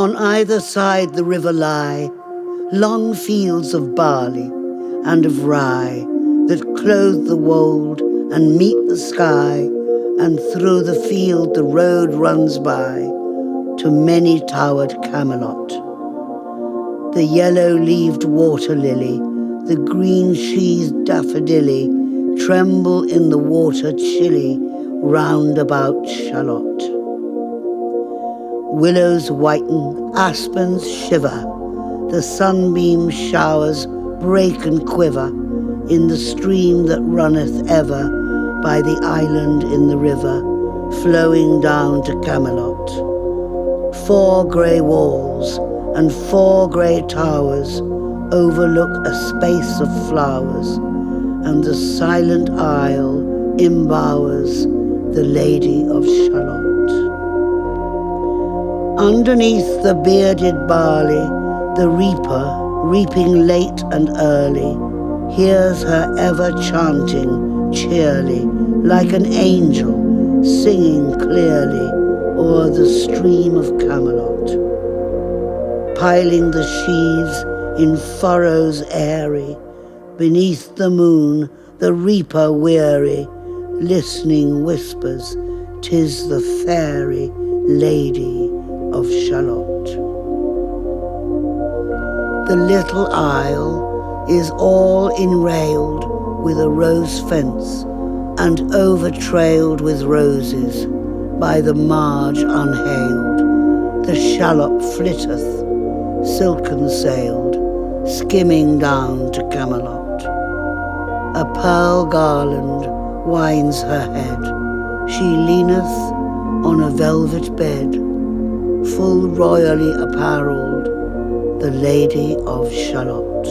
On either side the river lie long fields of barley and of rye that clothe the wold and meet the sky, and through the field the road runs by to many-towered Camelot. The yellow-leaved water lily, the green-sheathed daffodilly tremble in the water chilly round about Shallot. Willows whiten, aspens shiver, the sunbeam showers break and quiver in the stream that runneth ever by the island in the river, flowing down to Camelot. 4 grey walls and 4 grey towers overlook a space of flowers, and the silent isle embowers the Lady of Shallot. Underneath the bearded barley, the reaper, reaping late and early, hears her ever chanting cheerly, like an angel singing clearly o'er the stream of Camelot. Piling the sheaves in furrows airy, beneath the moon the reaper weary, listening whispers, 'tis the fairy Lady of Shallot. The little isle is all enrailed with a rose fence and overtrailed with roses by the marge unhailed. The shallop flitteth, silken-sailed, skimming down to Camelot. A pearl garland winds her head, she leaneth on a velvet bed, full royally apparelled, the Lady of Shallot.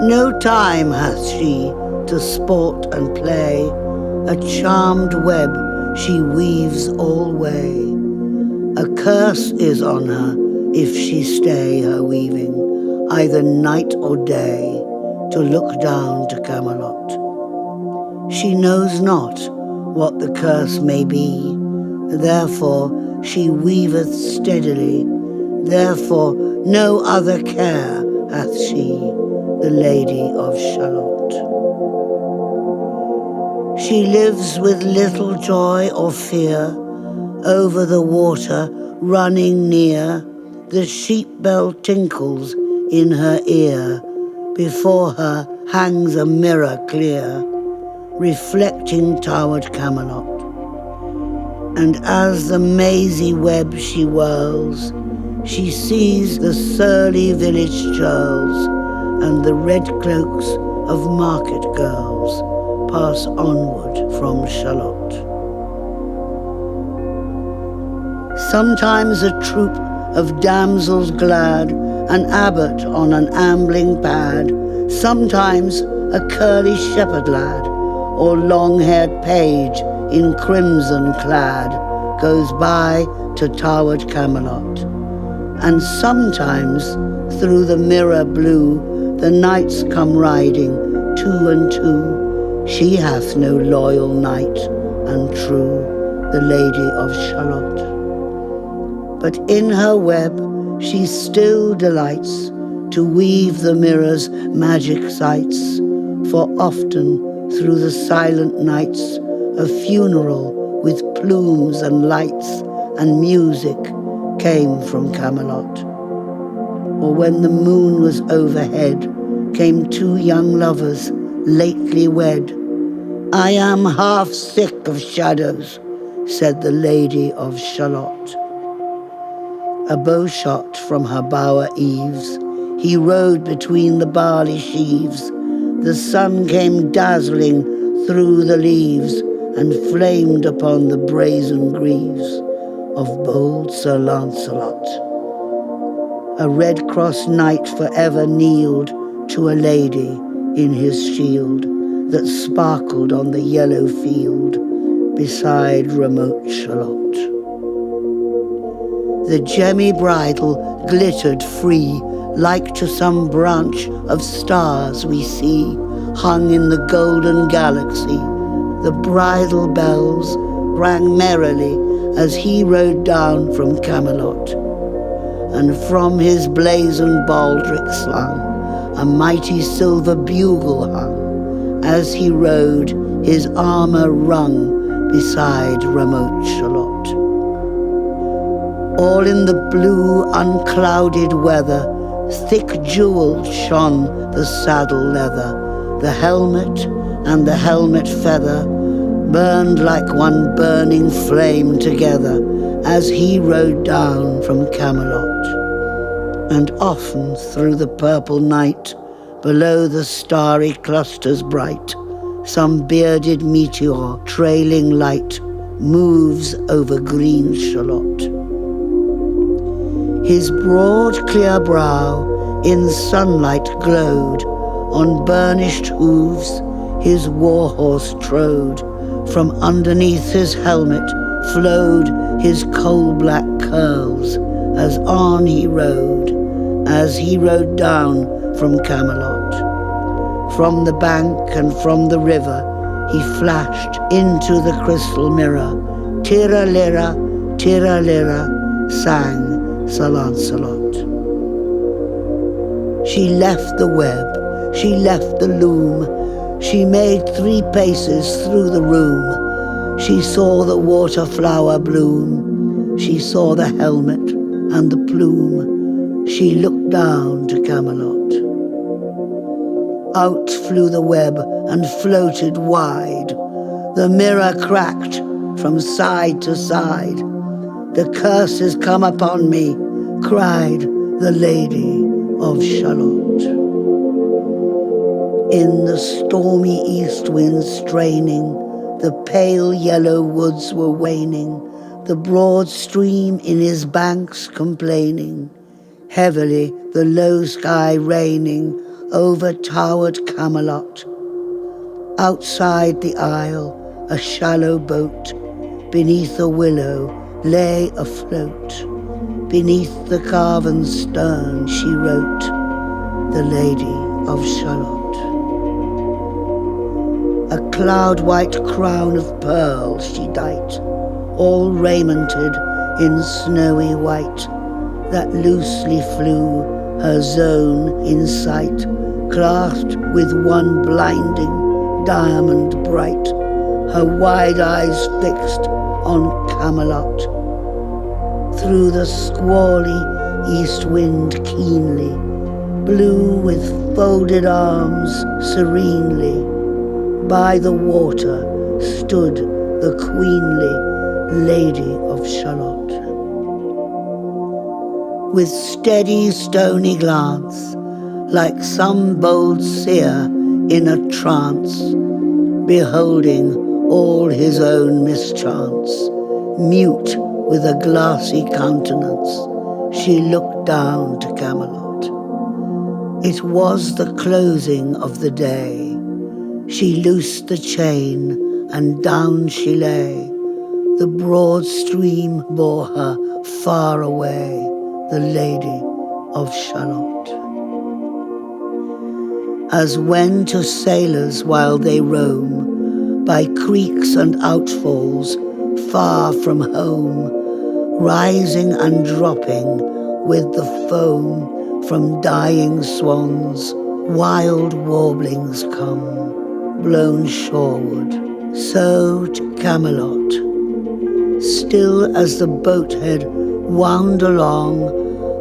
No time hath she to sport and play, a charmed web she weaves alway. A curse is on her if she stay her weaving, either night or day, to look down to Camelot. She knows not what the curse may be, therefore she weaveth steadily, therefore no other care hath she, the Lady of Shallot. She lives with little joy or fear, over the water running near, the sheep bell tinkles in her ear, before her hangs a mirror clear, reflecting towered Camelot. And as the mazy web she whirls, she sees the surly village churls and the red cloaks of market girls pass onward from Shallot. Sometimes a troop of damsels glad, an abbot on an ambling pad, sometimes a curly shepherd lad, or long-haired page in crimson clad, goes by to towered Camelot. And sometimes through the mirror blue the knights come riding 2 and 2. She hath no loyal knight and true, the Lady of Shallot. But in her web she still delights to weave the mirror's magic sights, for often through the silent nights a funeral with plumes and lights and music came from Camelot. Or when the moon was overhead, came 2 young lovers lately wed. I am half sick of shadows, said the Lady of Shallot. A bowshot from her bower eaves, he rode between the barley sheaves. The sun came dazzling through the leaves and flamed upon the brazen greaves of bold Sir Lancelot. A Red Cross knight forever kneeled to a lady in his shield that sparkled on the yellow field beside remote Shallot. The gemmy bridle glittered free, like to some branch of stars we see, hung in the golden galaxy. The bridal bells rang merrily, as he rode down from Camelot, and from his blazoned baldric slung a mighty silver bugle hung, as he rode his armour rung beside remote Shallot. All in the blue unclouded weather, thick jewelled shone the saddle leather, the helmet and the helmet feather burned like one burning flame together as he rode down from Camelot. And often through the purple night, below the starry clusters bright, some bearded meteor trailing light moves over green Shallot. His broad clear brow in sunlight glowed, on burnished hooves his warhorse trode, from underneath his helmet flowed his coal-black curls, as on he rode down from Camelot. From the bank and from the river he flashed into the crystal mirror. Tira-lira, sang Sir Lancelot. She left the web, she left the loom, she made 3 paces through the room. She saw the water flower bloom, she saw the helmet and the plume. She looked down to Camelot. Out flew the web and floated wide. The mirror cracked from side to side. The curse is come upon me, cried the Lady of Shallot. In the stormy east wind straining, the pale yellow woods were waning, the broad stream in his banks complaining, heavily the low sky raining over towered Camelot. Outside the isle, a shallow boat beneath a willow lay afloat. Beneath the carven stern she wrote, the Lady of Shallot. A cloud-white crown of pearls she dight, all raimented in snowy white, that loosely flew her zone in sight, clasped with one blinding diamond bright, her wide eyes fixed on Camelot. Through the squally east wind keenly, blew with folded arms serenely. By the water stood the queenly Lady of Shallot. With steady stony glance, like some bold seer in a trance, beholding all his own mischance, mute with a glassy countenance, she looked down to Camelot. It was the closing of the day. She loosed the chain, and down she lay. The broad stream bore her far away, the Lady of Shallot. As when to sailors while they roam, by creeks and outfalls, far from home, rising and dropping with the foam from dying swans, wild warblings come, blown shoreward, so to Camelot. Still as the boathead wound along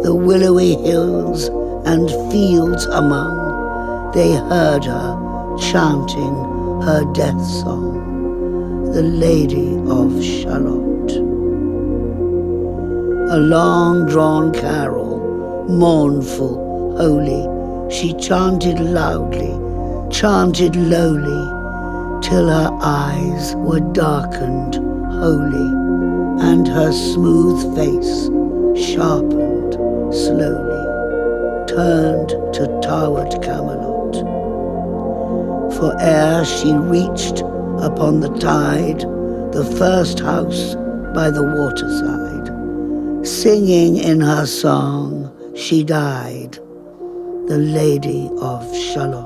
the willowy hills and fields among, they heard her chanting her death song, the Lady of Shallot. A long-drawn carol, mournful, holy, she chanted loudly, chanted lowly, till her eyes were darkened wholly, and her smooth face, sharpened slowly, turned to towered Camelot. For ere she reached upon the tide the first house by the waterside, singing in her song she died, the Lady of Shallot.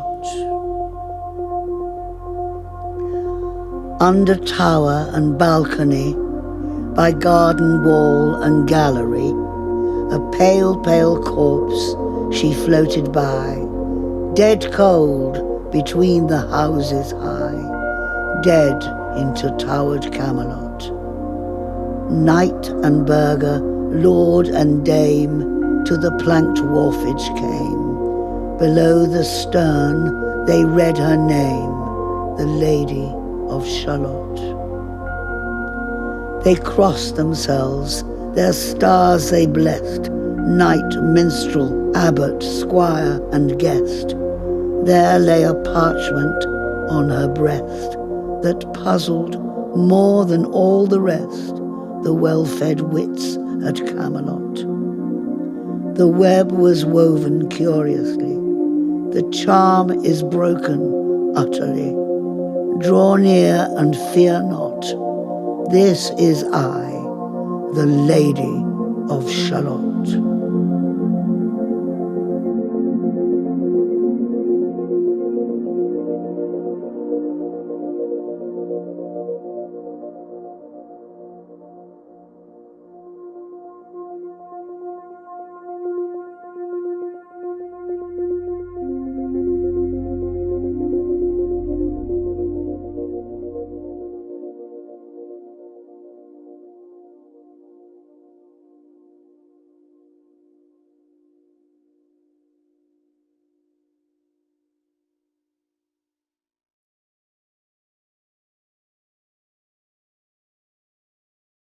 Under tower and balcony, By garden wall and gallery, a pale, pale corpse she floated by, dead cold between the houses high, dead into towered Camelot. Knight and burgher, lord and dame, to the planked wharfage came. Below the stern they read her name, the Lady of Shallot. They crossed themselves, their stars they blessed, knight, minstrel, abbot, squire, and guest. There lay a parchment on her breast that puzzled more than all the rest the well-fed wits at Camelot. The web was woven curiously, the charm is broken utterly. Draw near and fear not, this is I, the Lady of Shallot.